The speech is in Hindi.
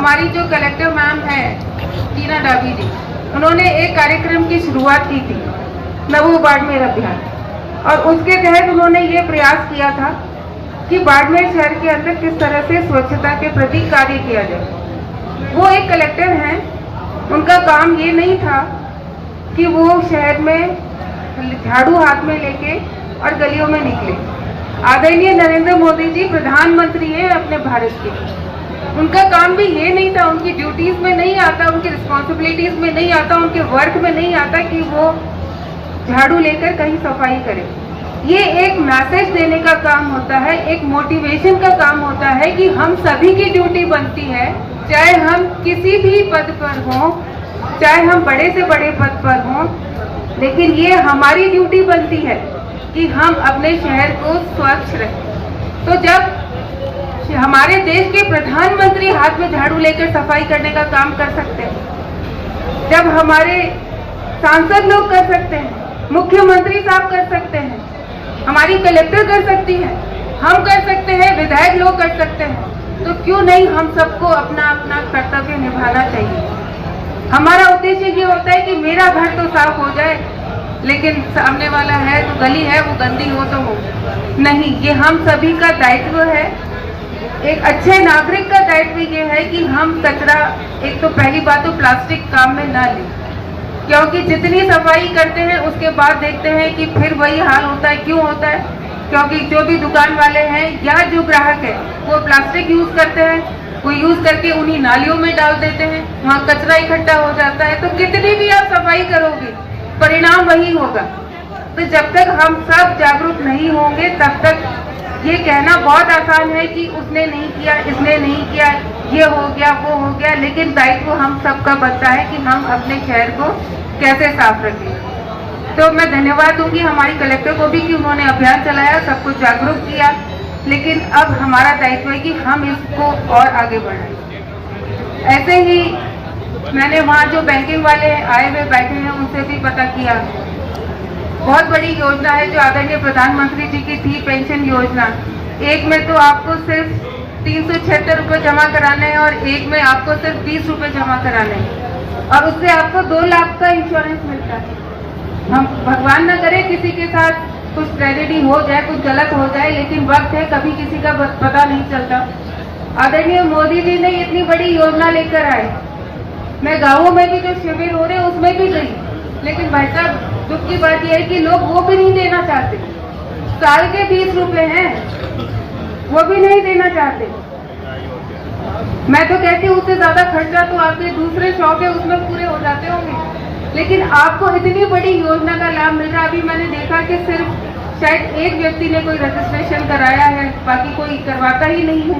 हमारी जो कलेक्टर मैम है टीना डाबी जी, उन्होंने एक कार्यक्रम की शुरुआत की थी, नमो बाड़मेर अभियान, और उसके तहत उन्होंने ये प्रयास किया था कि बाड़मेर शहर के अंदर किस तरह से स्वच्छता के प्रति कार्य किया जाए। वो एक कलेक्टर हैं, उनका काम ये नहीं था कि वो शहर में झाड़ू हाथ में लेके और गलियों में निकले। आदरणीय नरेंद्र मोदी जी प्रधानमंत्री हैं अपने भारत के, उनका काम भी ये नहीं था, उनकी ड्यूटीज में नहीं आता, उनकी रिस्पॉन्सिबिलिटीज में नहीं आता, उनके वर्क में नहीं आता कि वो झाड़ू लेकर कहीं सफाई करे। ये एक मैसेज देने का काम होता है, एक मोटिवेशन का काम होता है कि हम सभी की ड्यूटी बनती है, चाहे हम किसी भी पद पर हों, चाहे हम बड़े से बड़े पद पर हों, लेकिन ये हमारी ड्यूटी बनती है कि हम अपने शहर को स्वच्छ रखें। तो जब हमारे देश के प्रधानमंत्री हाथ में झाड़ू लेकर सफाई करने का काम कर सकते हैं, जब हमारे सांसद लोग कर सकते हैं, मुख्यमंत्री साहब कर सकते हैं, हमारी कलेक्टर कर सकती है, हम कर सकते हैं, विधायक लोग कर सकते हैं, तो क्यों नहीं हम सबको अपना अपना कर्तव्य निभाना चाहिए। हमारा उद्देश्य ये होता है कि मेरा घर तो साफ हो जाए, लेकिन सामने वाला है तो गली है वो गंदी हो तो हो नहीं, ये हम सभी का दायित्व है। एक अच्छे नागरिक का दायित्व ये है कि हम कचरा, एक तो पहली बात तो प्लास्टिक काम में ना लें, क्योंकि जितनी सफाई करते हैं उसके बाद देखते हैं कि फिर वही हाल होता है। क्यों होता है? क्योंकि जो भी दुकान वाले हैं या जो ग्राहक है वो प्लास्टिक यूज करते हैं, वो यूज करके उन्हीं नालियों में डाल देते हैं, वहाँ कचरा इकट्ठा हो जाता है। तो कितनी भी आप सफाई करोगे परिणाम वही होगा। तो जब तक हम सब जागरूक नहीं होंगे तब तक ये कहना बहुत आसान है कि उसने नहीं किया, इसने नहीं किया, ये हो गया, वो हो गया, लेकिन दायित्व हम सबका बनता है कि हम अपने शहर को कैसे साफ रखें। तो मैं धन्यवाद दूंगी हमारी कलेक्टर को भी कि उन्होंने अभियान चलाया, सबको जागरूक किया, लेकिन अब हमारा दायित्व है कि हम इसको और आगे बढ़ाएं। ऐसे ही मैंने वहाँ जो बैंकिंग वाले आए हुए बैठे हैं उनसे भी पता किया, बहुत बड़ी योजना है जो आदरणीय प्रधानमंत्री जी की थी, पेंशन योजना। एक में तो आपको सिर्फ 376 रुपये जमा कराने हैं और एक में आपको सिर्फ 20 रुपये जमा कराने हैं, और उससे आपको 2 लाख का इंश्योरेंस मिलता है। हम भगवान न करे किसी के साथ कुछ ट्रेजेडी हो जाए, कुछ गलत हो जाए, लेकिन वक्त है, कभी किसी का पता नहीं चलता। आदरणीय मोदी जी ने इतनी बड़ी योजना लेकर आए। मैं गाँवों में भी जो शिविर हो रहे उसमें भी गई, लेकिन भाई साहब दुख की बात यह है कि लोग वो भी नहीं देना चाहते। साल के 20 रुपए हैं, वो भी नहीं देना चाहते। मैं तो कहती हूँ उससे ज्यादा खर्चा तो आपके दूसरे शौक है उसमें पूरे हो जाते होंगे, लेकिन आपको इतनी बड़ी योजना का लाभ मिल रहा है। अभी मैंने देखा कि सिर्फ शायद एक व्यक्ति ने कोई रजिस्ट्रेशन कराया है, बाकी कोई करवाता ही नहीं है।